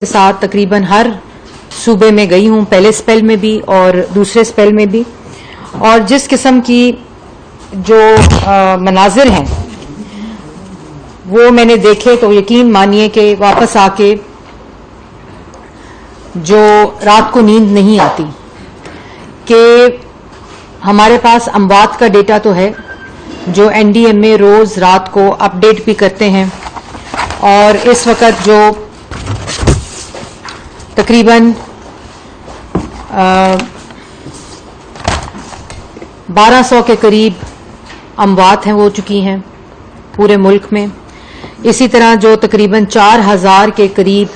کے ساتھ تقریباً ہر صوبے میں گئی ہوں، پہلے اسپیل میں بھی اور دوسرے اسپیل میں بھی، اور جس قسم کی جو مناظر ہیں وہ میں نے دیکھے تو یقین مانیے کہ واپس آ کے جو رات کو نیند نہیں آتی کہ ہمارے پاس اموات کا ڈیٹا تو ہے جو این ڈی ایم اے روز رات کو اپ ڈیٹ بھی کرتے ہیں، اور اس وقت جو تقریباً 1200 کے قریب اموات ہیں ہو چکی ہیں پورے ملک میں، اسی طرح جو تقریباً 4000 کے قریب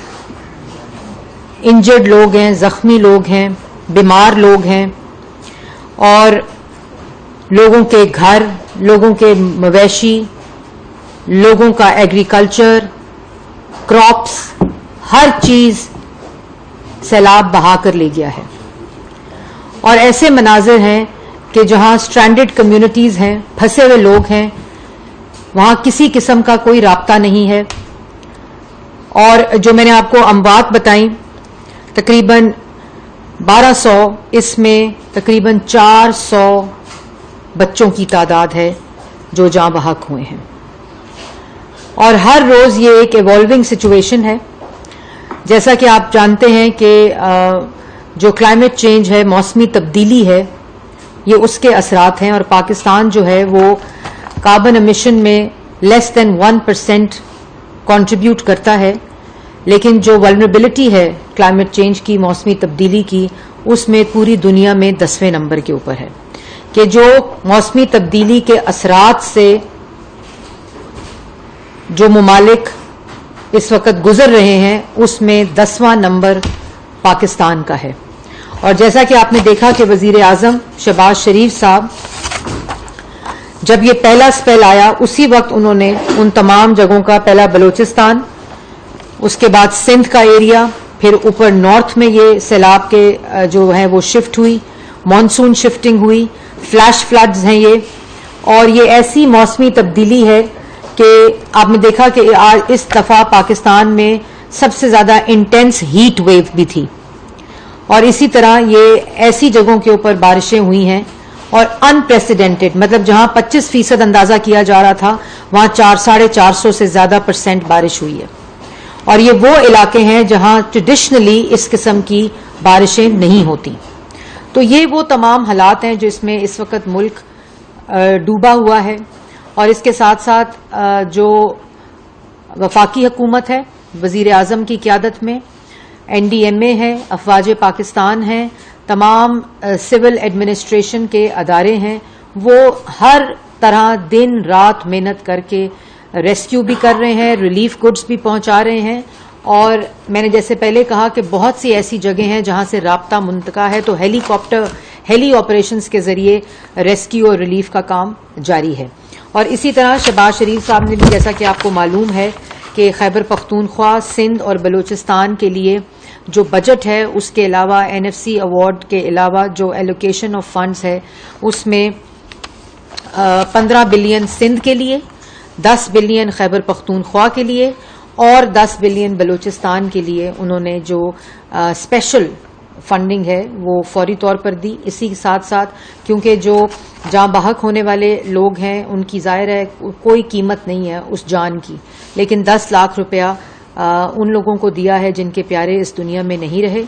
انجرڈ لوگ ہیں، زخمی لوگ ہیں، بیمار لوگ ہیں، اور لوگوں کے گھر، لوگوں کے مویشی، لوگوں کا ایگریکلچر، کراپس، ہر چیز سیلاب بہا کر لے گیا ہے۔ اور ایسے مناظر ہیں کہ جہاں سٹرینڈڈ کمیونٹیز ہیں، پھنسے ہوئے لوگ ہیں، وہاں کسی قسم کا کوئی رابطہ نہیں ہے۔ اور جو میں نے آپ کو اموات بتائیں تقریباً 1200، اس میں تقریباً 400 بچوں کی تعداد ہے جو جاں بحق ہوئے ہیں، اور ہر روز یہ ایک ایوالونگ سچویشن ہے۔ جیسا کہ آپ جانتے ہیں کہ جو کلائمیٹ چینج ہے، موسمی تبدیلی ہے، یہ اس کے اثرات ہیں، اور پاکستان جو ہے وہ کاربن امیشن میں لیس دین 1% کنٹریبیوٹ کرتا ہے، لیکن جو ولنریبلٹی ہے کلائمیٹ چینج کی، موسمی تبدیلی کی، اس میں پوری دنیا میں 10ویں نمبر کے اوپر ہے کہ جو موسمی تبدیلی کے اثرات سے جو ممالک اس وقت گزر رہے ہیں اس میں 10واں نمبر پاکستان کا ہے۔ اور جیسا کہ آپ نے دیکھا کہ وزیر اعظم شہباز شریف صاحب جب یہ پہلا اسپیل آیا اسی وقت انہوں نے ان تمام جگہوں کا، پہلا بلوچستان، اس کے بعد سندھ کا ایریا، پھر اوپر نارتھ میں یہ سیلاب کے جو ہیں وہ شفٹ ہوئی، مانسون شفٹنگ ہوئی، فلیش فلڈز ہیں یہ، اور یہ ایسی موسمی تبدیلی ہے کہ آپ نے دیکھا کہ اس دفعہ پاکستان میں سب سے زیادہ انٹینس ہیٹ ویو بھی تھی، اور اسی طرح یہ ایسی جگہوں کے اوپر بارشیں ہوئی ہیں، اور انپریسیڈنٹڈ، مطلب جہاں 25% اندازہ کیا جا رہا تھا وہاں 450 سے زیادہ % بارش ہوئی ہے، اور یہ وہ علاقے ہیں جہاں ٹریڈیشنلی اس قسم کی بارشیں نہیں ہوتی۔ تو یہ وہ تمام حالات ہیں جس میں اس وقت ملک ڈوبا ہوا ہے، اور اس کے ساتھ ساتھ جو وفاقی حکومت ہے وزیر اعظم کی قیادت میں، این ڈی ایم اے ہے، افواج پاکستان ہیں، تمام سول ایڈمنسٹریشن کے ادارے ہیں، وہ ہر طرح دن رات محنت کر کے ریسکیو بھی کر رہے ہیں، ریلیف گڈز بھی پہنچا رہے ہیں، اور میں نے جیسے پہلے کہا کہ بہت سی ایسی جگہیں ہیں جہاں سے رابطہ منقطع ہے، تو ہیلی آپریشنز کے ذریعے ریسکیو اور ریلیف کا کام جاری ہے۔ اور اسی طرح شہباز شریف صاحب نے بھی، جیسا کہ آپ کو معلوم ہے کہ خیبر پختونخوا، سندھ اور بلوچستان کے لیے جو بجٹ ہے اس کے علاوہ این ایف سی ایوارڈ کے علاوہ جو ایلوکیشن آف فنڈز ہے اس میں 15 بلین سندھ کے لیے، 10 بلین خیبر پختونخوا کے لیے، اور 10 بلین بلوچستان کے لیے انہوں نے جو اسپیشل فنڈنگ ہے وہ فوری طور پر دی۔ اسی کے ساتھ ساتھ کیونکہ جو جاں بحق ہونے والے لوگ ہیں ان کی ظاہر ہے کوئی قیمت نہیں ہے اس جان کی، لیکن 10 لاکھ روپیہ ان لوگوں کو دیا ہے جن کے پیارے اس دنیا میں نہیں رہے،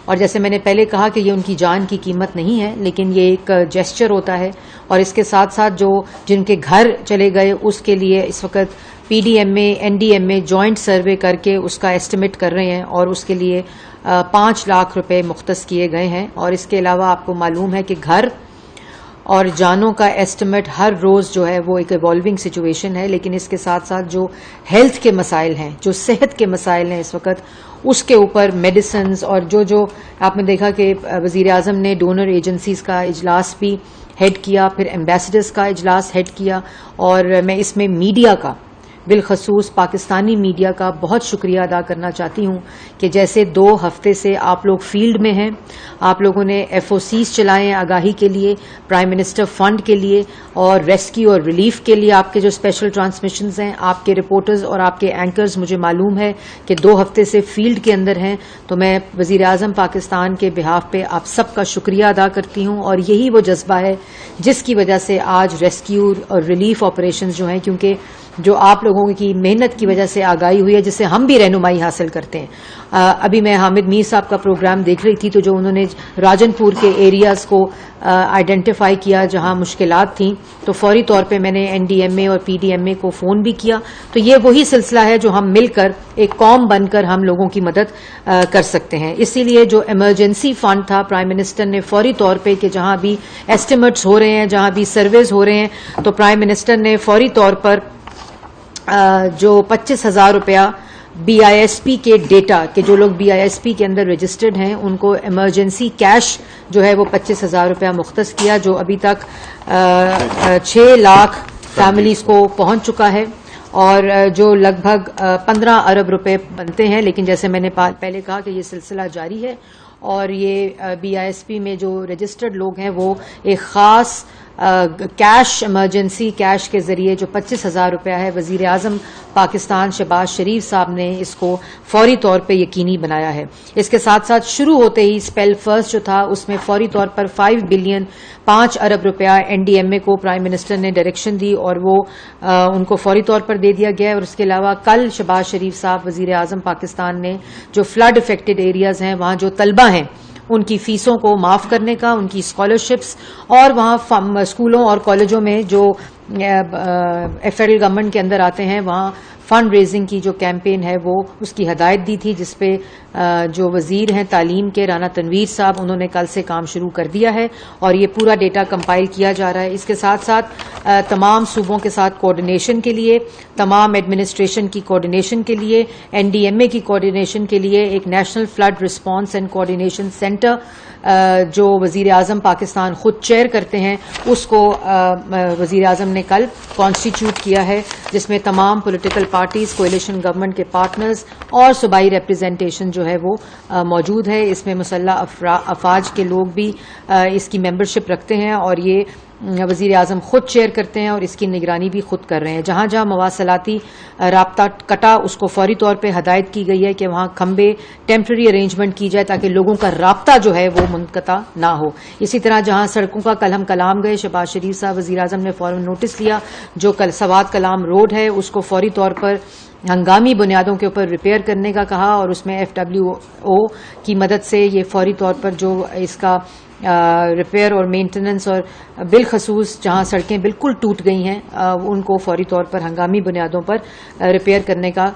اور جیسے میں نے پہلے کہا کہ یہ ان کی جان کی قیمت نہیں ہے، لیکن یہ ایک جیسچر ہوتا ہے، اور اس کے ساتھ ساتھ جو جن کے گھر چلے گئے اس کے لیے اس وقت P D M A, N D M A joint survey کر کے اس کا ایسٹیمیٹ کر رہے ہیں، اور اس کے لیے 5 لاکھ روپے مختص کیے گئے ہیں۔ اور اس کے علاوہ آپ کو معلوم ہے کہ گھر اور جانوں کا ایسٹیمیٹ ہر روز جو ہے وہ ایک ایوالونگ سچویشن ہے، لیکن اس کے ساتھ ساتھ جو ہیلتھ کے مسائل ہیں، جو صحت کے مسائل ہیں اس وقت، اس کے اوپر میڈیسنز، اور جو آپ نے دیکھا کہ وزیر اعظم نے ڈونر ایجنسیز کا اجلاس بھی ہیڈ کیا، پھر ایمبیسڈرز کا اجلاس ہیڈ کیا، اور میں اس میں بالخصوص پاکستانی میڈیا کا بہت شکریہ ادا کرنا چاہتی ہوں کہ جیسے 2 ہفتے سے آپ لوگ فیلڈ میں ہیں، آپ لوگوں نے FOCs چلائے ہیں آگاہی کے لیے، پرائم منسٹر فنڈ کے لیے اور ریسکیو اور ریلیف کے لیے آپ کے جو اسپیشل ٹرانسمیشنز ہیں، آپ کے رپورٹرز اور آپ کے اینکرز مجھے معلوم ہے کہ 2 ہفتے سے فیلڈ کے اندر ہیں. تو میں وزیر اعظم پاکستان کے بہاف پہ آپ سب کا شکریہ ادا کرتی ہوں، اور یہی وہ جذبہ ہے جس کی وجہ سے آج ریسکیو اور ریلیف آپریشنز جو ہیں، کیونکہ جو آپ لوگوں کی محنت کی وجہ سے آگاہی ہوئی ہے جس سے ہم بھی رہنمائی حاصل کرتے ہیں. ابھی میں حامد میر صاحب کا پروگرام دیکھ رہی تھی، تو جو انہوں نے راجن پور کے ایریاز کو آئیڈینٹیفائی کیا جہاں مشکلات تھیں، تو فوری طور پہ میں نے NDMA اور PDMA کو فون بھی کیا. تو یہ وہی سلسلہ ہے جو ہم مل کر ایک قوم بن کر ہم لوگوں کی مدد کر سکتے ہیں. اسی لیے جو ایمرجنسی فنڈ تھا، پرائم منسٹر نے فوری طور پہ کہ جہاں بھی ایسٹیمیٹس ہو رہے ہیں، جہاں بھی سرویز ہو رہے ہیں، تو پرائم منسٹر نے فوری طور پر جو 25,000 روپیہ BISP کے ڈیٹا کہ جو لوگ BISP کے اندر رجسٹرڈ ہیں ان کو ایمرجنسی کیش جو ہے وہ 25,000 روپیہ مختص کیا، جو ابھی تک 6 لاکھ فیملیز کو پہنچ چکا ہے، اور جو لگ بھگ 15 ارب روپے بنتے ہیں. لیکن جیسے میں نے پہلے کہا کہ یہ سلسلہ جاری ہے، اور یہ BISP میں جو رجسٹرڈ لوگ ہیں وہ ایک خاص کیش ایمرجنسی کیش کے ذریعے جو 25,000 روپیہ ہے، وزیر اعظم پاکستان شہباز شریف صاحب نے اس کو فوری طور پہ یقینی بنایا ہے. اس کے ساتھ ساتھ شروع ہوتے ہی اسپیل فرسٹ جو تھا اس میں فوری طور پر 5 بلین 5 ارب روپیہ NDMA کو پرائم منسٹر نے ڈائریکشن دی اور وہ ان کو فوری طور پر دے دیا گیا. اور اس کے علاوہ کل شہباز شریف صاحب وزیر اعظم پاکستان نے جو فلڈ افیکٹڈ ایریاز ہیں وہاں جو طلبہ ہیں ان کی فیسوں کو معاف کرنے کا، ان کی اسکالرشپس، اور وہاں اسکولوں اور کالجوں میں جو فیڈرل گورنمنٹ کے اندر آتے ہیں وہاں فنڈ ریزنگ کی جو کیمپین ہے وہ اس کی ہدایت دی تھی، جس پہ جو وزیر ہیں تعلیم کے رانا تنویر صاحب انہوں نے کل سے کام شروع کر دیا ہے، اور یہ پورا ڈیٹا کمپائل کیا جا رہا ہے. اس کے ساتھ ساتھ تمام صوبوں کے ساتھ کوارڈینیشن کے لیے، تمام ایڈمنسٹریشن کی کوارڈینیشن کے لیے، NDMA کی کوارڈینیشن کے لیے ایک national flood response and coordination centre جو وزیر اعظم پاکستان خود چیئر کرتے ہیں اس کو وزیر اعظم نے کل کانسٹیٹیوٹ کیا ہے، جس میں تمام پولیٹیکل پارٹیز، کولیشن گورنمنٹ کے پارٹنرز اور صوبائی ریپرزینٹیشن جو ہے وہ موجود ہے. اس میں مسلح افواج کے لوگ بھی اس کی ممبرشپ رکھتے ہیں، اور یہ وزیر اعظم خود چیئر کرتے ہیں اور اس کی نگرانی بھی خود کر رہے ہیں. جہاں جہاں مواصلاتی رابطہ کٹا اس کو فوری طور پہ ہدایت کی گئی ہے کہ وہاں کھمبے ٹیمپرری ارینجمنٹ کی جائے تاکہ لوگوں کا رابطہ جو ہے وہ منقطع نہ ہو. اسی طرح جہاں سڑکوں کا کل ہم کلام گئے، شہباز شریف صاحب وزیر اعظم نے فوراً نوٹس لیا، جو کل سوات کلام روڈ ہے اس کو فوری طور پر ہنگامی بنیادوں کے اوپر ریپیئر کرنے کا کہا، اور اس میں FWO کی مدد سے یہ فوری طور پر جو اس کا ریپیئر اور مینٹیننس، اور بالخصوص جہاں سڑکیں بالکل ٹوٹ گئی ہیں ان کو فوری طور پر ہنگامی بنیادوں پر ریپیئر کرنے کا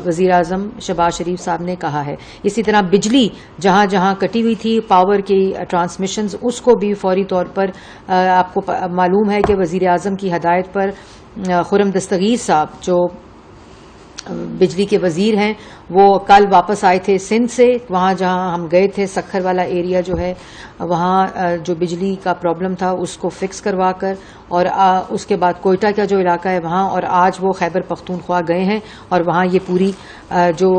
وزیر اعظم شہباز شریف صاحب نے کہا ہے. اسی طرح بجلی جہاں جہاں کٹی ہوئی تھی، پاور کی ٹرانسمیشنز، اس کو بھی فوری طور پر آپ کو معلوم ہے کہ وزیر اعظم کی ہدایت پر خرم دستگیر صاحب جو بجلی کے وزیر ہیں وہ کل واپس آئے تھے سندھ سے. وہاں جہاں ہم گئے تھے سکھر والا ایریا جو ہے وہاں جو بجلی کا پرابلم تھا اس کو فکس کروا کر، اور اس کے بعد کوئٹہ کا جو علاقہ ہے وہاں، اور آج وہ خیبر پختونخوا گئے ہیں اور وہاں یہ پوری جو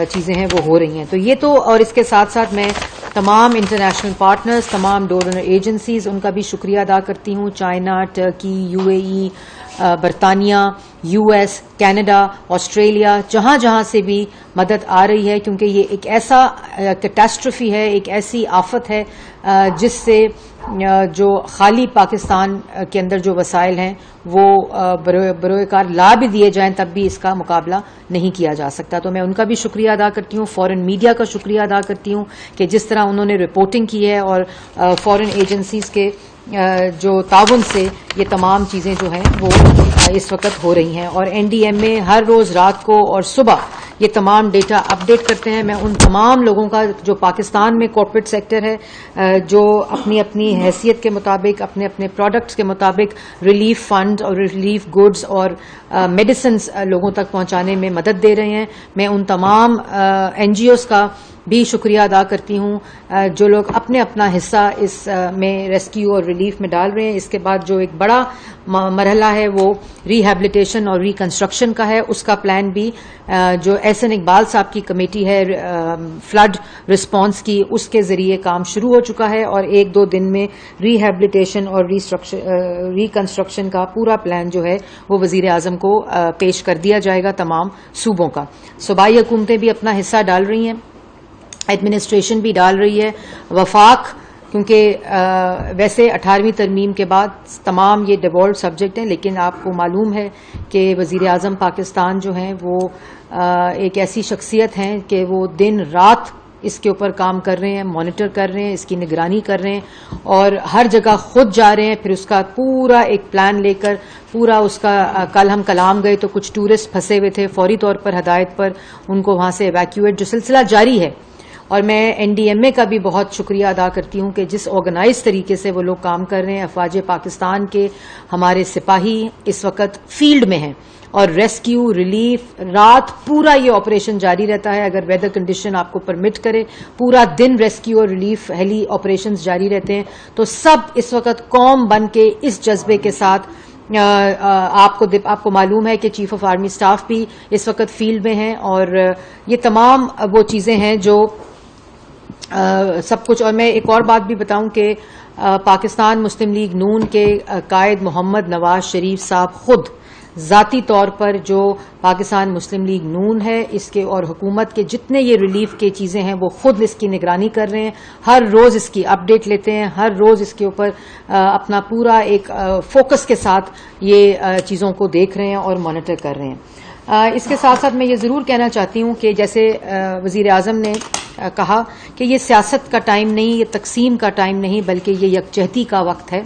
چیزیں ہیں وہ ہو رہی ہیں. تو یہ تو، اور اس کے ساتھ ساتھ میں تمام انٹرنیشنل پارٹنرز، تمام ڈونر ایجنسیز ان کا بھی شکریہ ادا کرتی ہوں. چائنا، ٹرکی، UAE، برطانیہ، US، کینیڈا، آسٹریلیا، جہاں جہاں سے بھی مدد آ رہی ہے، کیونکہ یہ ایک ایسا کیٹاسٹرفی ہے، ایک ایسی آفت ہے جس سے جو خالی پاکستان کے اندر جو وسائل ہیں وہ بروئے کار لا بھی دیے جائیں تب بھی اس کا مقابلہ نہیں کیا جا سکتا. تو میں ان کا بھی شکریہ ادا کرتی ہوں، فورن میڈیا کا شکریہ ادا کرتی ہوں کہ جس طرح انہوں نے رپورٹنگ کی ہے، اور فورن ایجنسیز کے جو تعاون سے یہ تمام چیزیں جو ہیں وہ اس وقت ہو رہی ہیں. اور NDMA ہر روز رات کو اور صبح یہ تمام ڈیٹا اپڈیٹ کرتے ہیں. میں ان تمام لوگوں کا جو پاکستان میں کارپوریٹ سیکٹر ہے جو اپنی اپنی حیثیت کے مطابق، اپنے اپنے پروڈکٹس کے مطابق ریلیف فنڈ اور ریلیف گڈز اور میڈیسنز لوگوں تک پہنچانے میں مدد دے رہے ہیں، میں ان تمام NGOs کا بھی شکریہ ادا کرتی ہوں جو لوگ اپنے اپنا حصہ اس میں ریسکیو اور ریلیف میں ڈال رہے ہیں. اس کے بعد جو ایک بڑا مرحلہ ہے وہ ریہیبلیٹیشن اور ریکنسٹرکشن کا ہے. اس کا پلان بھی جو احسن اقبال صاحب کی کمیٹی ہے فلڈ رسپانس کی, اس کے ذریعے کام شروع ہو چکا ہے, اور 1-2 دن میں ریہیبلیٹیشن اور ریکنسٹرکشن کا پورا پلان جو ہے وہ وزیر اعظم کو پیش کر دیا جائے گا تمام صوبوں کا. صوبائی حکومتیں بھی اپنا حصہ ڈال رہی ہیں, ایڈمنسٹریشن بھی ڈال رہی ہے, وفاق کیونکہ ویسے 18ویں ترمیم کے بعد تمام یہ ڈیوالوڈ سبجیکٹ ہیں, لیکن آپ کو معلوم ہے کہ وزیر اعظم پاکستان جو ہیں وہ ایک ایسی شخصیت ہیں کہ وہ دن رات اس کے اوپر کام کر رہے ہیں, مانیٹر کر رہے ہیں, اس کی نگرانی کر رہے ہیں, اور ہر جگہ خود جا رہے ہیں, پھر اس کا پورا ایک پلان لے کر پورا اس کا. کل ہم کلام گئے تو کچھ ٹورسٹ پھنسے ہوئے تھے, فوری طور پر ہدایت پر ان کو وہاں سے ایویکیویٹ, جو سلسلہ جاری ہے. اور میں این ڈی ایم اے کا بھی بہت شکریہ ادا کرتی ہوں کہ جس آرگنائز طریقے سے وہ لوگ کام کر رہے ہیں. افواج پاکستان کے ہمارے سپاہی اس وقت فیلڈ میں ہیں, اور ریسکیو ریلیف رات پورا یہ آپریشن جاری رہتا ہے. اگر ویدر کنڈیشن آپ کو پرمٹ کرے پورا دن ریسکیو اور ریلیف ہیلی آپریشنز جاری رہتے ہیں. تو سب اس وقت قوم بن کے اس جذبے کے ساتھ, آپ کو معلوم ہے کہ چیف آف آرمی سٹاف بھی اس وقت فیلڈ میں ہیں, اور یہ تمام وہ چیزیں ہیں جو سب کچھ. اور میں ایک اور بات بھی بتاؤں کہ پاکستان مسلم لیگ نون کے قائد محمد نواز شریف صاحب خود ذاتی طور پر جو پاکستان مسلم لیگ نون ہے اس کے اور حکومت کے جتنے یہ ریلیف کی چیزیں ہیں وہ خود اس کی نگرانی کر رہے ہیں, ہر روز اس کی اپ ڈیٹ لیتے ہیں, ہر روز اس کے اوپر اپنا پورا ایک فوکس کے ساتھ یہ چیزوں کو دیکھ رہے ہیں اور مانیٹر کر رہے ہیں. اس کے ساتھ ساتھ میں یہ ضرور کہنا چاہتی ہوں کہ جیسے وزیر اعظم نے کہا کہ یہ سیاست کا ٹائم نہیں, یہ تقسیم کا ٹائم نہیں, بلکہ یہ یکجہتی کا وقت ہے.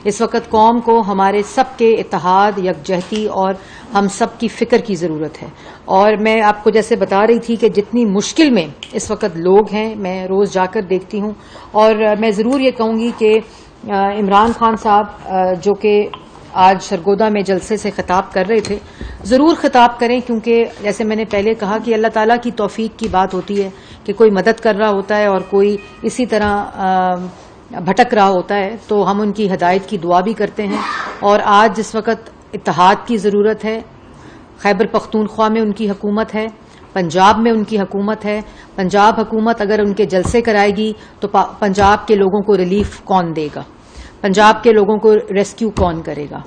اس وقت قوم کو ہمارے سب کے اتحاد, یکجہتی اور ہم سب کی فکر کی ضرورت ہے. اور میں آپ کو جیسے بتا رہی تھی کہ جتنی مشکل میں اس وقت لوگ ہیں, میں روز جا کر دیکھتی ہوں, اور میں ضرور یہ کہوں گی کہ عمران خان صاحب جو کہ آج سرگودا میں جلسے سے خطاب کر رہے تھے, ضرور خطاب کریں, کیونکہ جیسے میں نے پہلے کہا کہ اللہ تعالیٰ کی توفیق کی بات ہوتی ہے کہ کوئی مدد کر رہا ہوتا ہے اور کوئی اسی طرح بھٹک رہا ہوتا ہے, تو ہم ان کی ہدایت کی دعا بھی کرتے ہیں. اور آج جس وقت اتحاد کی ضرورت ہے, خیبر پختونخوا میں ان کی حکومت ہے, پنجاب میں ان کی حکومت ہے. پنجاب حکومت اگر ان کے جلسے کرائے گی تو پنجاب کے لوگوں کو ریلیف کون دے گا, پنجاب کے لوگوں کو ریسکیو کون کرے گا,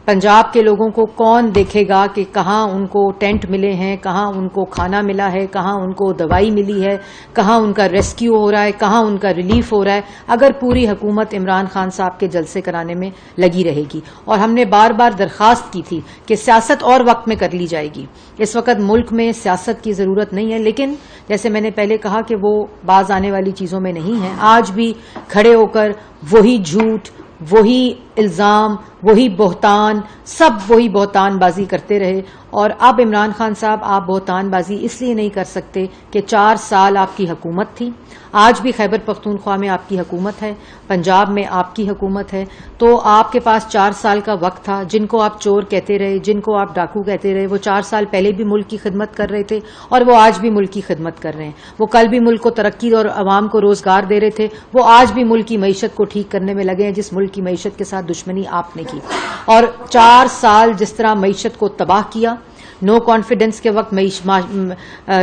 پنجاب کے لوگوں کو کون دیکھے گا کہ کہاں ان کو ٹینٹ ملے ہیں, کہاں ان کو کھانا ملا ہے, کہاں ان کو دوائی ملی ہے, کہاں ان کا ریسکیو ہو رہا ہے, کہاں ان کا ریلیف ہو رہا ہے, اگر پوری حکومت عمران خان صاحب کے جلسے کرانے میں لگی رہے گی. اور ہم نے بار بار درخواست کی تھی کہ سیاست اور وقت میں کر لی جائے گی. اس وقت ملک میں سیاست کی ضرورت نہیں ہے, لیکن جیسے میں نے پہلے کہا کہ وہ باز آنے والی چیزوں میں نہیں ہے. آج بھی کھڑے ہو کر وہی جھوٹ, وہی الزام, وہی بہتان, سب وہی بہتان بازی کرتے رہے. اور اب عمران خان صاحب آپ بہتان بازی اس لیے نہیں کر سکتے کہ 4 سال آپ کی حکومت تھی, آج بھی خیبر پختونخوا میں آپ کی حکومت ہے, پنجاب میں آپ کی حکومت ہے, تو آپ کے پاس 4 سال کا وقت تھا. جن کو آپ چور کہتے رہے, جن کو آپ ڈاکو کہتے رہے, وہ 4 سال پہلے بھی ملک کی خدمت کر رہے تھے اور وہ آج بھی ملک کی خدمت کر رہے ہیں. وہ کل بھی ملک کو ترقی اور عوام کو روزگار دے رہے تھے, وہ آج بھی ملک کی معیشت کو ٹھیک کرنے میں لگے ہیں جس ملک کی معیشت کے ساتھ دشمنی آپ نے کی. اور 4 سال جس طرح معیشت کو تباہ کیا, نو کانفیڈنس کے وقت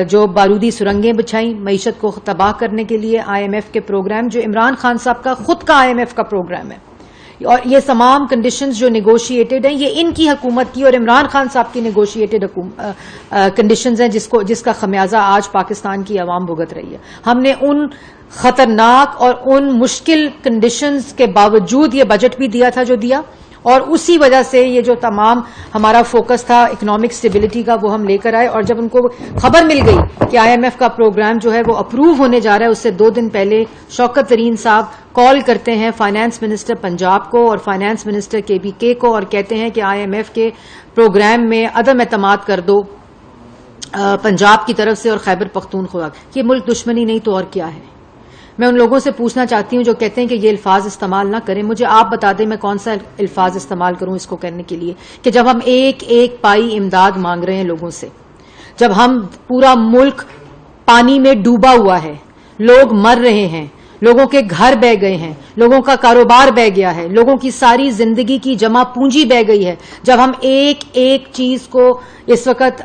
جو بارودی سرنگیں بچھائیں معیشت کو تباہ کرنے کے لیے, آئی ایم ایف کے پروگرام جو عمران خان صاحب کا خود کا آئی ایم ایف کا پروگرام ہے, اور یہ تمام کنڈیشنز جو نیگوشیٹڈ ہیں یہ ان کی حکومت کی اور عمران خان صاحب کی نیگوشیٹڈ کنڈیشنز ہیں جس کا خمیازہ آج پاکستان کی عوام بھگت رہی ہے. ہم نے ان خطرناک اور ان مشکل کنڈیشنز کے باوجود یہ بجٹ بھی دیا تھا جو دیا, اور اسی وجہ سے یہ جو تمام ہمارا فوکس تھا اکنامک سٹیبلٹی کا وہ ہم لے کر آئے. اور جب ان کو خبر مل گئی کہ آئی ایم ایف کا پروگرام جو ہے وہ اپروو ہونے جا رہا ہے, اس سے 2 دن پہلے شوکت ترین صاحب کال کرتے ہیں فائنانس منسٹر پنجاب کو اور فائنانس منسٹر کے بی کے کو, اور کہتے ہیں کہ آئی ایم ایف کے پروگرام میں عدم اعتماد کر دو پنجاب کی طرف سے اور خیبر پختونخوا. یہ ملک دشمنی نہیں تو اور کیا ہے؟ میں ان لوگوں سے پوچھنا چاہتی ہوں جو کہتے ہیں کہ یہ الفاظ استعمال نہ کریں, مجھے آپ بتا دیں میں کون سا الفاظ استعمال کروں اس کو کہنے کے لیے کہ جب ہم ایک ایک پائی امداد مانگ رہے ہیں لوگوں سے, جب ہم پورا ملک پانی میں ڈوبا ہوا ہے, لوگ مر رہے ہیں, لوگوں کے گھر بہ گئے ہیں, لوگوں کا کاروبار بہ گیا ہے, لوگوں کی ساری زندگی کی جمع پونجی بہ گئی ہے. جب ہم ایک ایک چیز کو اس وقت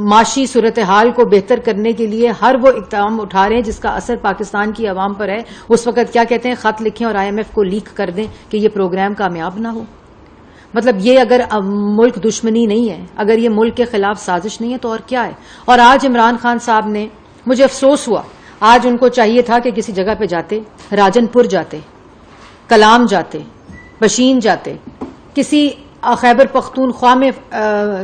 معاشی صورتحال کو بہتر کرنے کے لیے ہر وہ اقدام اٹھا رہے ہیں جس کا اثر پاکستان کی عوام پر ہے, اس وقت کیا کہتے ہیں, خط لکھیں اور IMF کو لیک کر دیں کہ یہ پروگرام کامیاب نہ ہو. مطلب یہ اگر ملک دشمنی نہیں ہے, اگر یہ ملک کے خلاف سازش نہیں ہے تو اور کیا ہے. اور آج عمران خان صاحب نے, مجھے افسوس ہوا, آج ان کو چاہیے تھا کہ کسی جگہ پہ جاتے, راجن پور جاتے, کلام جاتے, بشین جاتے, کسی خیبر پختونخوا میں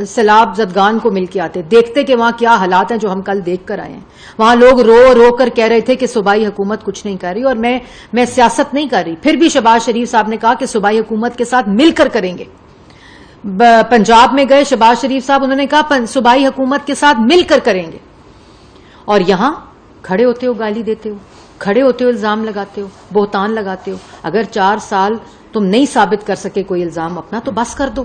سیلاب زدگان کو مل کے آتے, دیکھتے کہ وہاں کیا حالات ہیں جو ہم کل دیکھ کر آئے ہیں. وہاں لوگ رو رو کر کہہ رہے تھے کہ صوبائی حکومت کچھ نہیں کر رہی, اور میں سیاست نہیں کر رہی. پھر بھی شہباز شریف صاحب نے کہا کہ صوبائی حکومت کے ساتھ مل کر کریں گے. پنجاب میں گئے شہباز شریف صاحب, انہوں نے کہا صوبائی حکومت کے ساتھ مل کر کریں گے. اور یہاں کھڑے ہوتے ہو, گالی دیتے ہو, کھڑے ہوتے ہو, الزام لگاتے ہو, بہتان لگاتے ہو. اگر 4 سال تم نہیں ثابت کر سکے کوئی الزام اپنا تو بس کر دو.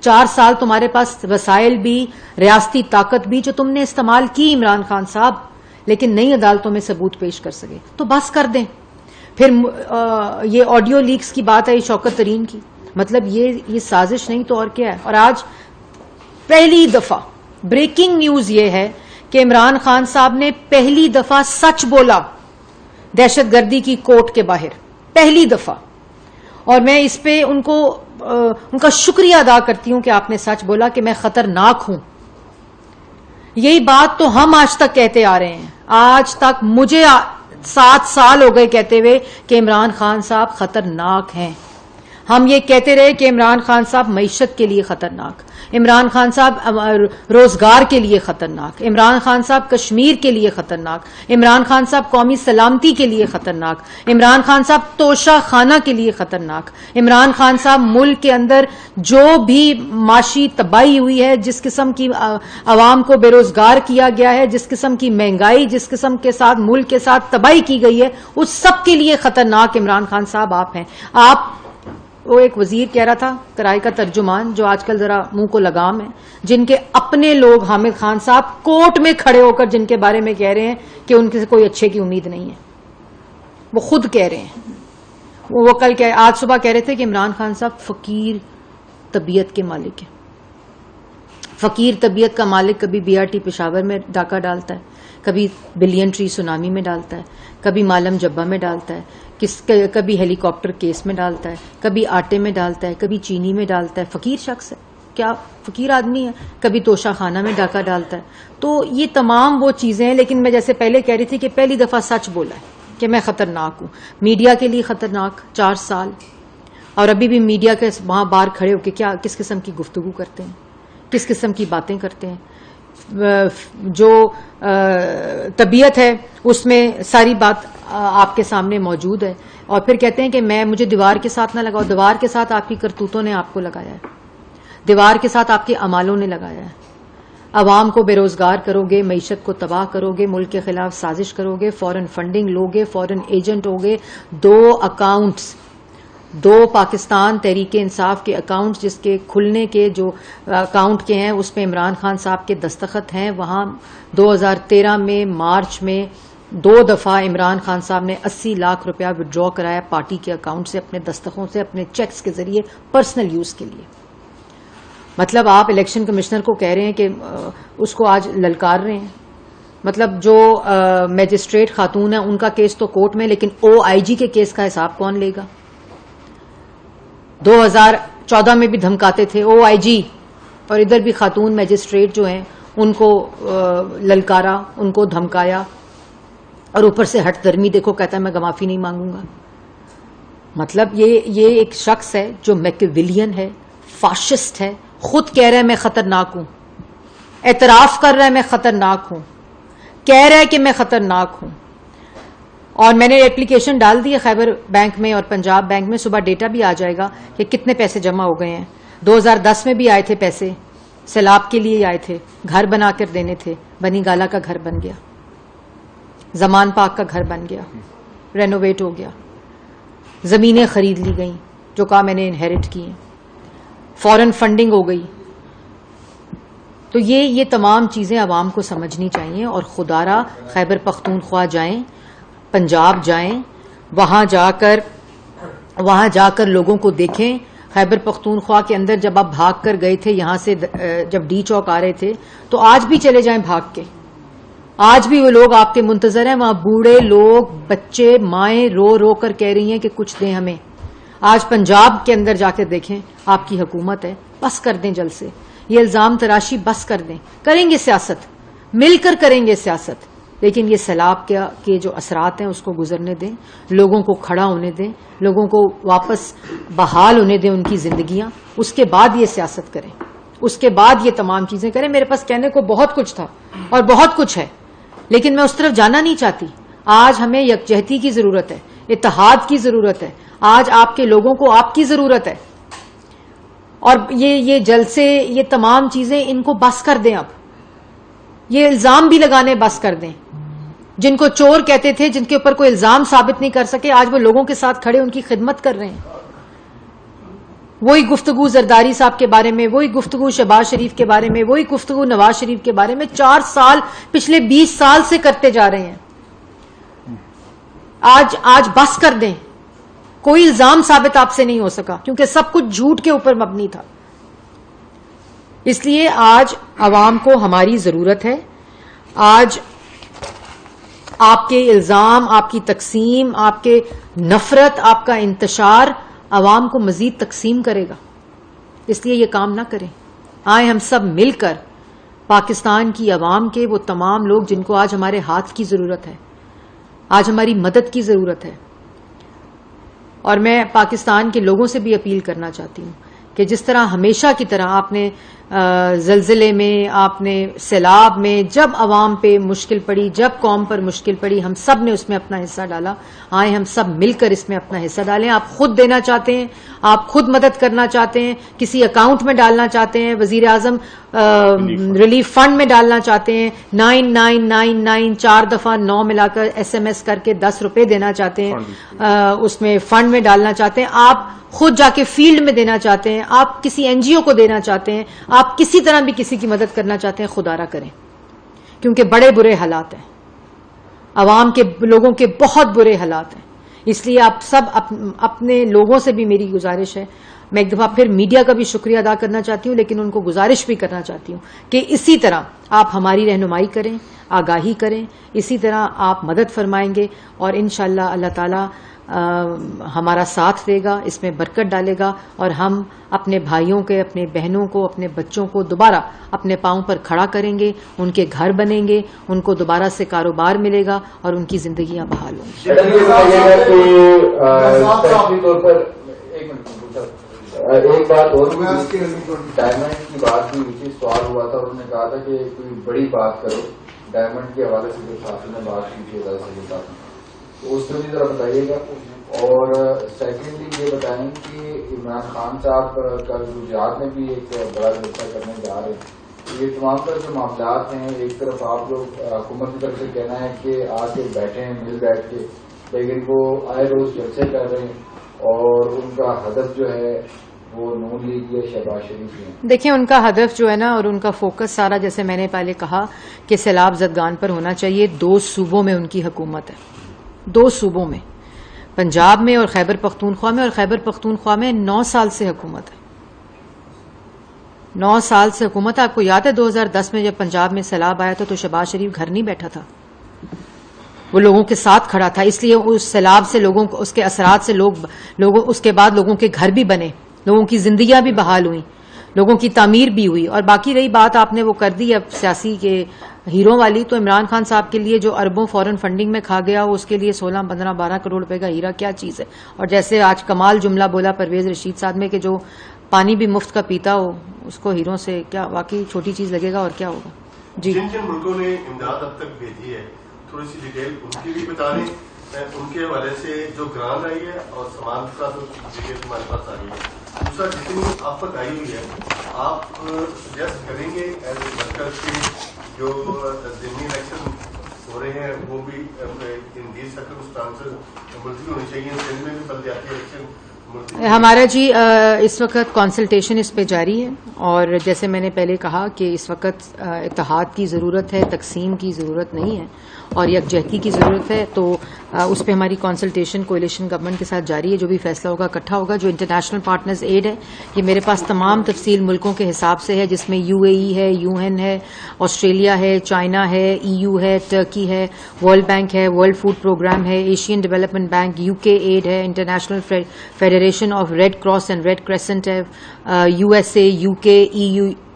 4 سال تمہارے پاس وسائل بھی, ریاستی طاقت بھی جو تم نے استعمال کی عمران خان صاحب, لیکن نئی عدالتوں میں ثبوت پیش کر سکے تو بس کر دیں. پھر یہ آڈیو لیکس کی بات ہے شوکت ترین کی, مطلب یہ سازش نہیں تو اور کیا ہے. اور آج پہلی دفعہ بریکنگ نیوز یہ ہے کہ عمران خان صاحب نے پہلی دفعہ سچ بولا دہشت گردی کی کوٹ کے باہر, پہلی دفعہ. اور میں اس پہ ان کا شکریہ ادا کرتی ہوں کہ آپ نے سچ بولا کہ میں خطرناک ہوں. یہی بات تو ہم آج تک کہتے آ رہے ہیں. آج تک مجھے 7 سال ہو گئے کہتے ہوئے کہ عمران خان صاحب خطرناک ہیں. ہم یہ کہتے رہے کہ عمران خان صاحب معیشت کے لیے خطرناک, عمران خان صاحب روزگار کے لیے خطرناک, عمران خان صاحب کشمیر کے لیے خطرناک, عمران خان صاحب قومی سلامتی کے لیے خطرناک, عمران خان صاحب توشہ خانہ کے لیے خطرناک, عمران خان صاحب ملک کے اندر جو بھی معاشی تباہی ہوئی ہے, جس قسم کی عوام کو بے روزگار کیا گیا ہے, جس قسم کی مہنگائی, جس قسم کے ساتھ ملک کے ساتھ تباہی کی گئی ہے, اس سب کے لیے خطرناک عمران خان صاحب آپ ہیں. وہ ایک وزیر کہہ رہا تھا, کرائے کا ترجمان, جو آج کل ذرا منہ کو لگام ہے, جن کے اپنے لوگ حامد خان صاحب کورٹ میں کھڑے ہو کر جن کے بارے میں کہہ رہے ہیں کہ ان سے کوئی اچھے کی امید نہیں ہے. وہ خود کہہ رہے ہیں. وہ کل آج صبح کہہ رہے تھے کہ عمران خان صاحب فقیر طبیعت کے مالک ہیں. فقیر طبیعت کا مالک کبھی BRT پشاور میں ڈاکہ ڈالتا ہے, کبھی بلین ٹری سونامی میں ڈالتا ہے, کبھی مالم جبہ میں ڈالتا ہے, کبھی ہیلی کاپٹر کیس میں ڈالتا ہے, کبھی آٹے میں ڈالتا ہے, کبھی چینی میں ڈالتا ہے. فقیر شخص ہے, کیا فقیر آدمی ہے. کبھی توشہ خانہ میں ڈاکہ ڈالتا ہے. تو یہ تمام وہ چیزیں ہیں. لیکن میں جیسے پہلے کہہ رہی تھی کہ پہلی دفعہ سچ بولا ہے کہ میں خطرناک ہوں. میڈیا کے لیے خطرناک 4 سال, اور ابھی بھی میڈیا کے وہاں باہر کھڑے ہو کے کس قسم کی گفتگو کرتے ہیں, کس قسم کی باتیں کرتے ہیں. جو طبیعت ہے اس میں ساری بات آپ کے سامنے موجود ہے. اور پھر کہتے ہیں کہ مجھے دیوار کے ساتھ نہ لگاؤ. دیوار کے ساتھ آپ کی کرتوتوں نے آپ کو لگایا ہے, دیوار کے ساتھ آپ کے اعمالوں نے لگایا ہے. عوام کو بے روزگار کرو گے, معیشت کو تباہ کرو گے, ملک کے خلاف سازش کرو گے, فورن فنڈنگ لوگے, فورن ایجنٹ ہوگے. 2 اکاؤنٹس, 2 پاکستان تحریک انصاف کے اکاؤنٹس جس کے کھلنے کے جو اکاؤنٹ کے ہیں اس میں عمران خان صاحب کے دستخط ہیں. وہاں 2013 میں مارچ میں 2 دفعہ عمران خان صاحب نے 80 لاکھ روپیہ وڈرا کرایا پارٹی کے اکاؤنٹ سے, اپنے دستخطوں سے, اپنے چیکس کے ذریعے, پرسنل یوز کے لیے. مطلب آپ الیکشن کمشنر کو کہہ رہے ہیں کہ اس کو آج للکار رہے ہیں. مطلب جو میجسٹریٹ خاتون ہے ان کا کیس تو کورٹ میں, لیکن OIG کے کیس کا حساب کون لے گا. 2014 میں بھی دھمکاتے تھے OIG, اور ادھر بھی خاتون میجسٹریٹ جو ہیں ان کو للکارا, ان کو دھمکایا, اور اوپر سے ہٹ درمی دیکھو کہتا ہے میں معافی نہیں مانگوں گا. مطلب یہ ایک شخص ہے جو میکیویلین ہے, فاشسٹ ہے, خود کہہ رہا ہے میں خطرناک ہوں, اعتراف کر رہا ہے میں خطرناک ہوں, کہہ رہا ہے کہ میں خطرناک ہوں. اور میں نے اپلیکیشن ڈال دی ہے خیبر بینک میں اور پنجاب بینک میں, صبح ڈیٹا بھی آ جائے گا کہ کتنے پیسے جمع ہو گئے ہیں. 2010 میں بھی آئے تھے پیسے, سیلاب کے لیے آئے تھے, گھر بنا کر دینے تھے. بنی گالا کا گھر بن گیا, زمان پاک کا گھر بن گیا, رینوویٹ ہو گیا, زمینیں خرید لی گئیں جو کہا میں نے انہیرٹ کی ہیں, فورن فنڈنگ ہو گئی. تو یہ تمام چیزیں عوام کو سمجھنی چاہیے. اور خدا را خیبر پختونخوا جائیں پنجاب جائیں, وہاں جا کر لوگوں کو دیکھیں. خیبر پختونخوا کے اندر جب آپ بھاگ کر گئے تھے یہاں سے, جب ڈی چوک آ رہے تھے, تو آج بھی چلے جائیں بھاگ کے, آج بھی وہ لوگ آپ کے منتظر ہیں. وہاں بوڑھے لوگ, بچے, مائیں رو رو کر کہہ رہی ہیں کہ کچھ دیں ہمیں. آج پنجاب کے اندر جا کے دیکھیں, آپ کی حکومت ہے. بس کر دیں جلد سے, یہ الزام تراشی بس کر دیں. کریں گے سیاست, مل کر کریں گے سیاست, لیکن یہ سیلاب کے جو اثرات ہیں اس کو گزرنے دیں, لوگوں کو کھڑا ہونے دیں, لوگوں کو واپس بحال ہونے دیں ان کی زندگیاں. اس کے بعد یہ سیاست کریں, اس کے بعد یہ تمام چیزیں کریں. میرے پاس کہنے کو بہت کچھ تھا اور بہت کچھ ہے, لیکن میں اس طرف جانا نہیں چاہتی. آج ہمیں یکجہتی کی ضرورت ہے, اتحاد کی ضرورت ہے. آج آپ کے لوگوں کو آپ کی ضرورت ہے. اور یہ جلسے, یہ تمام چیزیں, ان کو بس کر دیں. اب یہ الزام بھی لگانے بس کر دیں. جن کو چور کہتے تھے, جن کے اوپر کوئی الزام ثابت نہیں کر سکے, آج وہ لوگوں کے ساتھ کھڑے ان کی خدمت کر رہے ہیں. وہی گفتگو زرداری صاحب کے بارے میں, وہی گفتگو شہباز شریف کے بارے میں, وہی گفتگو نواز شریف کے بارے میں 4 سال, پچھلے 20 سال سے کرتے جا رہے ہیں. آج بس کر دیں. کوئی الزام ثابت آپ سے نہیں ہو سکا, کیونکہ سب کچھ جھوٹ کے اوپر مبنی تھا. اس لیے آج عوام کو ہماری ضرورت ہے. آج آپ کے الزام, آپ کی تقسیم, آپ کے نفرت, آپ کا انتشار عوام کو مزید تقسیم کرے گا. اس لیے یہ کام نہ کریں. آئیں ہم سب مل کر پاکستان کی عوام کے وہ تمام لوگ جن کو آج ہمارے ہاتھ کی ضرورت ہے, آج ہماری مدد کی ضرورت ہے. اور میں پاکستان کے لوگوں سے بھی اپیل کرنا چاہتی ہوں کہ جس طرح ہمیشہ کی طرح آپ نے زلزلے میں, آپ نے سیلاب میں, جب عوام پہ مشکل پڑی, جب قوم پر مشکل پڑی, ہم سب نے اس میں اپنا حصہ ڈالا. آئیں ہم سب مل کر اس میں اپنا حصہ ڈالیں. آپ خود دینا چاہتے ہیں, آپ خود مدد کرنا چاہتے ہیں, کسی اکاؤنٹ میں ڈالنا چاہتے ہیں, وزیر اعظم ریلیف فنڈ میں ڈالنا چاہتے ہیں, 9999 4 دفعہ 9 ملا کر SMS کر کے 10 روپے دینا چاہتے ہیں, اس میں فنڈ میں ڈالنا چاہتے ہیں, آپ خود جا کے فیلڈ میں دینا چاہتے ہیں, آپ کسی NGO کو دینا چاہتے ہیں, آپ کسی طرح بھی کسی کی مدد کرنا چاہتے ہیں, خدا را کریں. کیونکہ بڑے برے حالات ہیں, عوام کے, لوگوں کے بہت برے حالات ہیں. اس لیے آپ سب اپنے لوگوں سے بھی میری گزارش ہے. میں ایک دفعہ پھر میڈیا کا بھی شکریہ ادا کرنا چاہتی ہوں, لیکن ان کو گزارش بھی کرنا چاہتی ہوں کہ اسی طرح آپ ہماری رہنمائی کریں, آگاہی کریں, اسی طرح آپ مدد فرمائیں گے, اور انشاءاللہ اللہ تعالی ہمارا ساتھ دے گا, اس میں برکت ڈالے گا, اور ہم اپنے بھائیوں کے, اپنے بہنوں کو, اپنے بچوں کو دوبارہ اپنے پاؤں پر کھڑا کریں گے, ان کے گھر بنیں گے, ان کو دوبارہ سے کاروبار ملے گا, اور ان کی زندگیاں بحال ہوں گی. ایک بات اور, ڈائمنڈ کی بات بھی ہوئی تھی, سوال ہوا تھا, انہوں نے کہا تھا کہ کوئی بڑی بات کرو ڈائمنڈ کے حوالے سے. جو ساتھی نے بات کی تھی تو اس میں بھی ذرا بتائیے گا. اور سیکنڈلی یہ بتائیں کہ عمران خان صاحب کا رجحان میں بھی ایک بڑا جلسہ کرنے جا رہے ہیں. یہ تمام طرح کے معاملات ہیں. ایک طرف آپ لوگ حکومت کی طرف سے کہنا ہے کہ آ کے بیٹھے ہیں مل بیٹھ کے, لیکن وہ آئے روز جلسے کر رہے ہیں, اور ان کا ہدف جو ہے وہ نون لیگ یا شہباز شریف ہیں. دیکھیں ان کا ہدف جو ہے نا, اور ان کا فوکس سارا, جیسے میں نے پہلے کہا کہ سیلاب زدگان پر ہونا چاہیے. 2 صوبوں میں ان کی حکومت ہے, 2 صوبوں میں, پنجاب میں اور خیبر پختونخوا میں. اور خیبر پختونخوا میں 9 سال سے حکومت ہے, 9 سال سے حکومت ہے. آپ کو یاد ہے 2010 میں جب پنجاب میں سیلاب آیا تھا تو شہباز شریف گھر نہیں بیٹھا تھا, وہ لوگوں کے ساتھ کھڑا تھا. اس لیے اس سیلاب سے لوگوں کو, اس کے اثرات سے اس کے بعد لوگوں کے گھر بھی بنے, لوگوں کی زندگیاں بھی بحال ہوئیں, لوگوں کی تعمیر بھی ہوئی. اور باقی رہی بات آپ نے وہ کر دی اب سیاسی کے ہیروں والی, تو عمران خان صاحب کے لیے جو اربوں فورن فنڈنگ میں کھا گیا, اس کے لیے 16, 15, 12 کروڑ روپے کا ہیرا کیا چیز ہے. اور جیسے آج کمال جملہ بولا پرویز رشید صاحب نے کہ جو پانی بھی مفت کا پیتا ہو اس کو ہیروں سے کیا واقعی چھوٹی چیز لگے گا, اور کیا ہوگا. جی جن جن ملکوں نے امداد اب تک بھیجی ہے تھوڑی سی ڈیٹیل ان کی بھی بتا دیں, ان کے حوالے سے جو گرانٹ آئی ہے اور سامان کا جو ڈیٹیل ہمارے پاس آ رہی ہے. دوسرا جتنی آفت آئی ہوئی ہے آپ سجیسٹ کریں گے ایز اے ورکر کے جو ضمنی الیکشن ہو رہے ہیں وہ بھی ان دیز سرکمسٹانسز ملتوی ہونی چاہیے. سندھ میں بھی بلدیاتی الیکشن ہمارا جی اس وقت کنسلٹیشن اس پہ جاری ہے، اور جیسے میں نے پہلے کہا کہ اس وقت اتحاد کی ضرورت ہے، تقسیم کی ضرورت نہیں ہے اور یکجہتی کی ضرورت ہے. تو اس پہ ہماری کنسلٹیشن کولیشن گورنمنٹ کے ساتھ جاری ہے. جو بھی فیصلہ ہوگا اکٹھا ہوگا. جو انٹرنیشنل پارٹنرز ایڈ ہے یہ میرے پاس تمام تفصیل ملکوں کے حساب سے ہے، جس میں UAE ہے، UN ہے، آسٹریلیا ہے، چائنا ہے، EU ہے، ٹرکی ہے، ورلڈ بینک ہے، ورلڈ فوڈ پروگرام ہے، Asian Development Bank, UK Aid ہے، International Federation of Red Cross and Red Crescent ہے، USA، UK،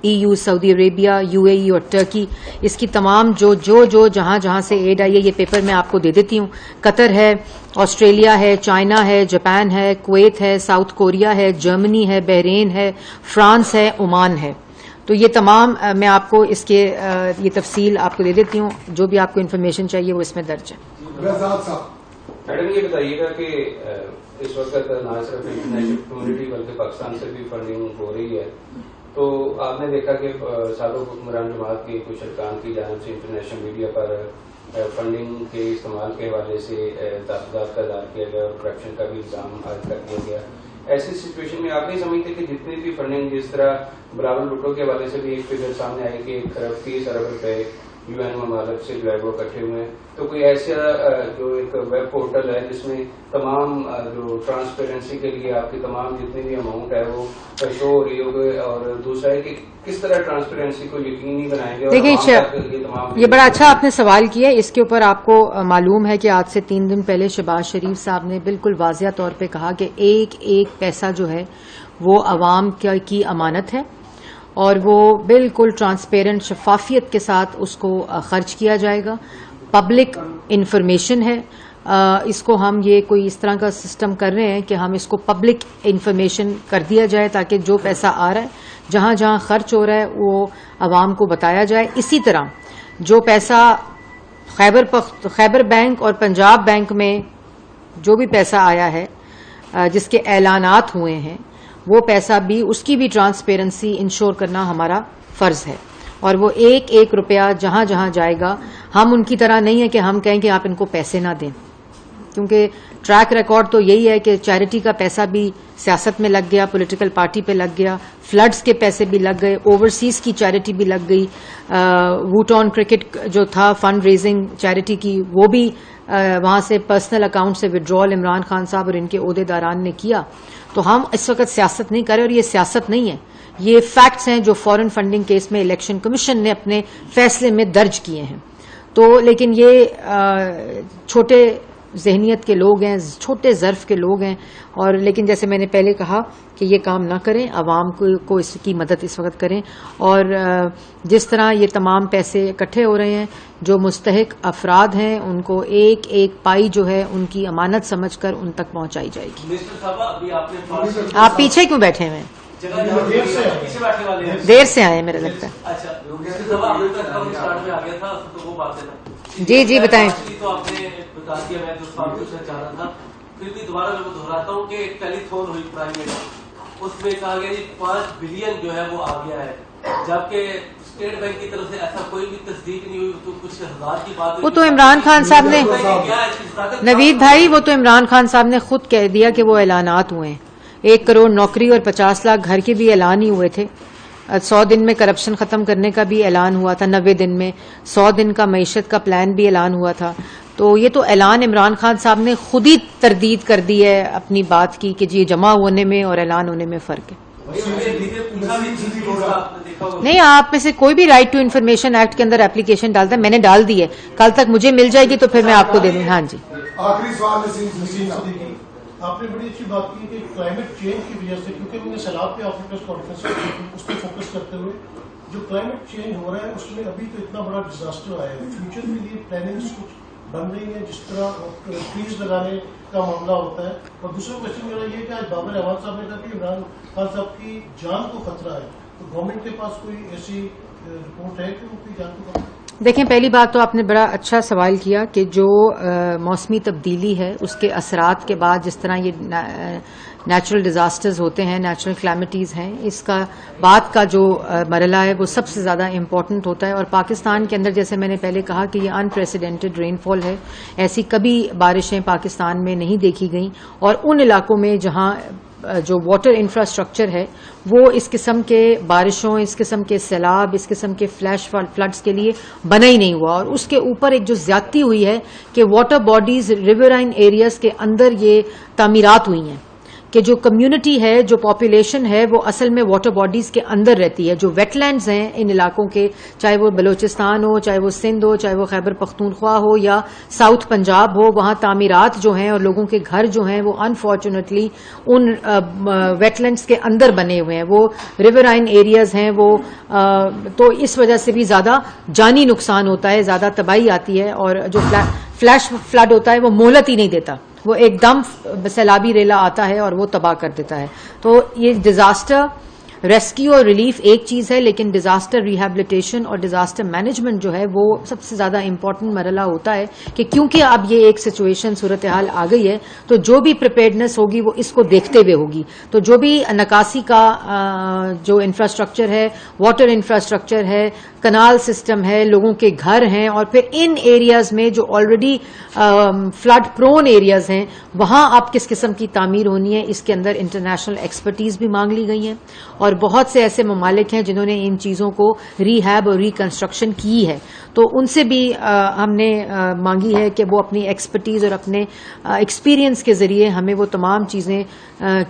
EU، Saudi Arabia, UAE اور ٹرکی. اس کی تمام جو جہاں سے ایڈ آئی ہے یہ پیپر میں آپ کو دے دیتی ہوں. قطر ہے، آسٹریلیا ہے، چائنا ہے، جاپان ہے، کویت ہے، ساؤتھ کوریا ہے، جرمنی ہے، بحرین ہے، فرانس ہے، عمان ہے. تو یہ تمام میں آپ کو اس کے یہ تفصیل آپ کو دے دیتی ہوں. جو بھی آپ کو انفارمیشن چاہیے وہ اس میں درج ہے. میڈم یہ بتائیے گا کہ اس وقت نہ صرف انٹرنیشنل کمیونٹی بلکہ پاکستان سے بھی فنڈنگ ہو رہی ہے، تو آپ نے دیکھا کہ سابق حکمران جماعت کے کچھ ارکان کی جانب سے انٹرنیشنل میڈیا پر فنڈنگ کے استعمال کے حوالے سے تحفظات کا اظہار کیا گیا اور کرپشن کا بھی الزام عائد کر دیا گیا. ایسی سچویشن میں آپ نہیں سمجھتے کہ جتنی بھی فنڈنگ، جس طرح بلاول بھٹو کے حوالے سے بھی ایک فگر سامنے آئے کہ 30 ارب روپے UN ممالک سے جو ہے وہ اکٹھے ہوئے ہیں، تو کوئی ایسا جو ایک ویب پورٹل ہے جس میں تمام جو ٹرانسپیرنسی کے لیے آپ کی تمام جتنی بھی اماؤنٹ ہے وہ شو ہو رہی ہوگی، اور دوسرا ہے کہ کس طرح ٹرانسپیرنسی کو یقینی بنائیں گے؟ دیکھیے یہ بڑا اچھا آپ نے سوال کیا. اس کے اوپر آپ کو معلوم ہے کہ آج سے 3 دن پہلے شہباز شریف صاحب نے بالکل واضح طور پہ کہا کہ ایک پیسہ جو ہے وہ عوام کی امانت ہے اور وہ بالکل ٹرانسپیرنٹ شفافیت کے ساتھ اس کو خرچ کیا جائے گا. پبلک انفارمیشن ہے. اس کو ہم یہ کوئی اس طرح کا سسٹم کر رہے ہیں کہ ہم اس کو پبلک انفارمیشن کر دیا جائے تاکہ جو پیسہ آ رہا ہے، جہاں خرچ ہو رہا ہے وہ عوام کو بتایا جائے. اسی طرح جو پیسہ خیبر بینک اور پنجاب بینک میں جو بھی پیسہ آیا ہے جس کے اعلانات ہوئے ہیں، وہ پیسہ بھی اس کی بھی ٹرانسپیرنسی انشور کرنا ہمارا فرض ہے. اور وہ ایک روپیہ جہاں جائے گا، ہم ان کی طرح نہیں ہے کہ ہم کہیں کہ آپ ان کو پیسے نہ دیں، کیونکہ ٹریک ریکارڈ تو یہی ہے کہ چیریٹی کا پیسہ بھی سیاست میں لگ گیا، پولیٹیکل پارٹی پہ لگ گیا، فلڈز کے پیسے بھی لگ گئے، اوورسیز کی چیریٹی بھی لگ گئی، ووٹون کرکٹ جو تھا فنڈ ریزنگ چیریٹی کی وہ بھی وہاں سے پرسنل اکاؤنٹ سے وڈرول عمران خان صاحب اور ان کے عہدیداران نے کیا. تو ہم اس وقت سیاست نہیں کر رہے، اور یہ سیاست نہیں ہے، یہ فیکٹس ہیں جو فورن فنڈنگ کیس میں الیکشن کمیشن نے اپنے فیصلے میں درج کیے ہیں. تو لیکن یہ چھوٹے ذہنیت کے لوگ ہیں، چھوٹے ظرف کے لوگ ہیں، اور لیکن جیسے میں نے پہلے کہا کہ یہ کام نہ کریں، عوام کو اس کی مدد اس وقت کریں. اور جس طرح یہ تمام پیسے اکٹھے ہو رہے ہیں، جو مستحق افراد ہیں ان کو ایک پائی جو ہے ان کی امانت سمجھ کر ان تک پہنچائی جائے گی. آپ پیچھے کیوں بیٹھے ہوئے ہیں؟ دیر سے آئے میرا لگتا ہے. جی بتائیں. تو آپ نے بتا دیا، میں جو سوال پوچھنا چاہ رہا تھا، پھر بھی دوبارہ میں دہراتا ہوں کہ ایک ٹیلی تھون ہوئی پرائیویٹ، اس میں کہا گیا 5 بلین جو ہے وہ آ گیا ہے، جبکہ اسٹیٹ بینک کی طرف سے ایسا کوئی بھی تصدیق نہیں ہوئی. تو کچھ ہزار کی بات، وہ تو عمران خان صاحب نے، نوید بھائی وہ تو عمران خان صاحب نے خود کہہ دیا کہ وہ اعلانات ہوئے ہیں. 1 کروڑ نوکری اور 50 لاکھ گھر کے بھی اعلان ہی ہوئے تھے. 100 دن میں کرپشن ختم کرنے کا بھی اعلان ہوا تھا، 90 دن میں 100 دن کا معیشت کا پلان بھی اعلان ہوا تھا. تو یہ تو اعلان عمران خان صاحب نے خود ہی تردید کر دی ہے اپنی بات کی کہ جی جمع ہونے میں اور اعلان ہونے میں فرق ہے. نہیں، آپ میں سے کوئی بھی رائٹ ٹو انفارمیشن ایکٹ کے اندر اپلیکیشن ڈالتا ہے، میں نے ڈال دی ہے، کل تک مجھے مل جائے گی تو پھر میں آپ کو دے دوں. ہاں جی. آخری سوال آپ نے بڑی اچھی بات کی کہ کلائمیٹ چینج کی وجہ سے، کیونکہ میں نے سیلاب پہ آپ پریس کانفرنس اس پہ فوکس کرتے ہوئے جو کلائمیٹ چینج ہو رہا ہے اس میں ابھی تو اتنا بڑا ڈیزاسٹر آیا ہے، فیوچر کے لیے پلاننگس کچھ بن رہی ہیں، جس طرح ٹریز لگانے کا معاملہ ہوتا ہے. اور دوسرا کوشچن میرا یہ کہ آج بابر احمد صاحب نے کہا کہ عمران خان صاحب کی جان کو خطرہ ہے، تو گورنمنٹ کے پاس کوئی ایسی رپورٹ ہے کہ ان کی جان کو خطرہ ہے؟ دیکھیں، پہلی بات تو آپ نے بڑا اچھا سوال کیا کہ جو موسمی تبدیلی ہے اس کے اثرات کے بعد جس طرح یہ نیچرل ڈیزاسٹرز ہوتے ہیں، نیچرل کلیمٹیز ہیں، اس کا بعد کا جو مرحلہ ہے وہ سب سے زیادہ امپورٹنٹ ہوتا ہے. اور پاکستان کے اندر جیسے میں نے پہلے کہا کہ یہ انپریسیڈنٹڈ رین فال ہے، ایسی کبھی بارشیں پاکستان میں نہیں دیکھی گئیں. اور ان علاقوں میں جہاں جو واٹر انفراسٹرکچر ہے وہ اس قسم کے بارشوں، اس قسم کے سیلاب، اس قسم کے فلیش فلڈز کے لیے بنا ہی نہیں ہوا. اور اس کے اوپر ایک جو زیادتی ہوئی ہے کہ واٹر باڈیز ریورائن ایریاز کے اندر یہ تعمیرات ہوئی ہیں کہ جو کمیونٹی ہے، جو پاپولیشن ہے، وہ اصل میں واٹر باڈیز کے اندر رہتی ہے. جو ویٹ لینڈز ہیں ان علاقوں کے، چاہے وہ بلوچستان ہو، چاہے وہ سندھ ہو، چاہے وہ خیبر پختونخوا ہو یا ساؤتھ پنجاب ہو، وہاں تعمیرات جو ہیں اور لوگوں کے گھر جو ہیں وہ انفارچونیٹلی ان ویٹ لینڈز کے اندر بنے ہوئے ہیں. وہ ریورائن ایریاز ہیں، وہ تو اس وجہ سے بھی زیادہ جانی نقصان ہوتا ہے، زیادہ تباہی آتی ہے. اور جو فلیش فلڈ ہوتا ہے وہ مہلت ہی نہیں دیتا، وہ ایک دم سیلابی ریلا آتا ہے اور وہ تباہ کر دیتا ہے. تو یہ ڈیزاسٹر ریسکیو اور ریلیف ایک چیز ہے، لیکن ڈیزاسٹر ریہیبلیٹیشن اور ڈیزاسٹر مینجمنٹ جو ہے وہ سب سے زیادہ امپورٹنٹ مرحلہ ہوتا ہے کہ کیونکہ اب یہ ایک سچویشن صورتحال آ گئی ہے تو جو بھی پریپیئرڈنس ہوگی وہ اس کو دیکھتے ہوئے ہوگی. تو جو بھی نکاسی کا جو انفراسٹرکچر ہے، واٹر انفراسٹرکچر ہے، کنال سسٹم ہے، لوگوں کے گھر ہیں، اور پھر ان ایریاز میں جو آلریڈی فلڈ پرون ایریاز ہیں وہاں اب کس قسم کی تعمیر ہونی ہے، اس کے اندر انٹرنیشنل ایکسپرٹیز بھی مانگ لی گئی ہیں. اور بہت سے ایسے ممالک ہیں جنہوں نے ان چیزوں کو ری ہیب اور ریکنسٹرکشن کی ہے، تو ان سے بھی ہم نے مانگی ہے کہ وہ اپنی ایکسپرٹیز اور اپنے ایکسپیرینس کے ذریعے ہمیں وہ تمام چیزیں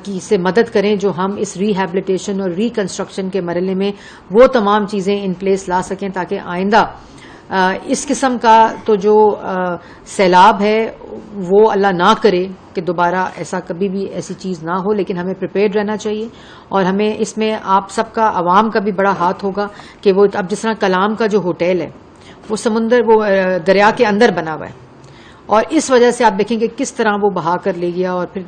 کی سے مدد کریں جو ہم اس ریہیبلیٹیشن اور ریکنسٹرکشن کے مرحلے میں وہ تمام چیزیں ان پلیس لا سکیں تاکہ آئندہ اس قسم کا تو جو سیلاب ہے وہ اللہ نہ کرے کہ دوبارہ ایسا کبھی بھی ایسی چیز نہ ہو. لیکن ہمیں پریپیئرڈ رہنا چاہیے اور ہمیں اس میں آپ سب کا، عوام کا بھی بڑا ہاتھ ہوگا کہ وہ اب جس طرح کلام کا جو ہوٹل ہے وہ وہ دریا کے اندر بنا ہوا ہے، اور اس وجہ سے آپ دیکھیں گے کس طرح وہ بہا کر لے گیا. اور پھر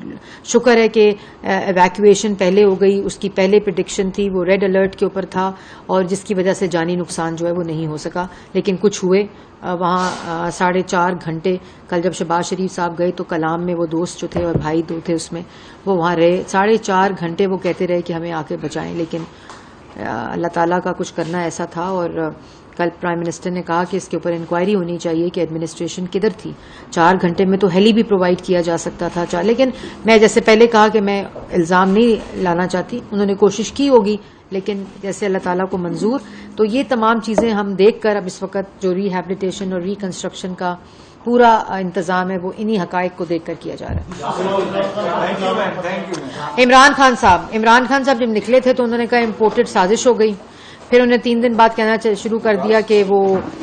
شکر ہے کہ ایویکویشن پہلے ہو گئی، اس کی پہلے پریڈکشن تھی، وہ ریڈ الرٹ کے اوپر تھا اور جس کی وجہ سے جانی نقصان جو ہے وہ نہیں ہو سکا. لیکن کچھ ہوئے وہاں 4.5 گھنٹے. کل جب شہباز شریف صاحب گئے تو کلام میں وہ دوست جو تھے اور بھائی دو تھے اس میں، وہ وہاں رہے 4.5 گھنٹے، وہ کہتے رہے کہ ہمیں آ کے بچائیں. لیکن اللہ تعالیٰ کا کچھ کرنا ایسا تھا. اور کل پرائم منسٹر نے کہا کہ اس کے اوپر انکوائری ہونی چاہیے کہ ایڈمنسٹریشن کدھر تھی. 4 گھنٹے میں تو ہیلی بھی پرووائڈ کیا جا سکتا تھا. لیکن میں جیسے پہلے کہا کہ میں الزام نہیں لانا چاہتی، انہوں نے کوشش کی ہوگی لیکن جیسے اللہ تعالیٰ کو منظور. تو یہ تمام چیزیں ہم دیکھ کر اب اس وقت جو ریہیبلیٹیشن اور ریکنسٹرکشن کا پورا انتظام ہے وہ انہی حقائق کو دیکھ کر کیا جا رہا ہے. عمران خان صاحب جب نکلے تھے تو انہوں نے کہا امپورٹڈ سازش ہو گئی. پھر انہیں 3 دن بعد کہنا شروع کر دیا کہ وہ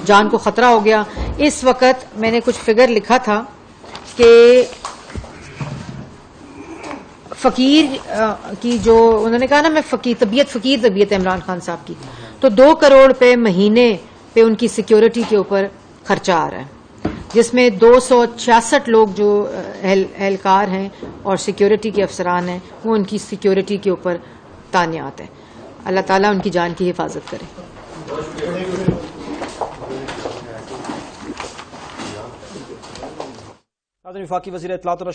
جان کو خطرہ ہو گیا. اس وقت میں نے کچھ فگر لکھا تھا کہ فقیر کی جو انہوں نے کہا نا، میں فقیر طبیعت عمران خان صاحب کی، تو 2 کروڑ روپے مہینے پہ ان کی سیکیورٹی کے اوپر خرچہ آ رہا ہے، جس میں 266 لوگ جو اہلکار ہیں اور سیکیورٹی کے افسران ہیں وہ ان کی سیکیورٹی کے اوپر تانیات ہیں. اللہ تعالیٰ ان کی جان کی حفاظت کرے. وفاقی وزیر اطلاعات اور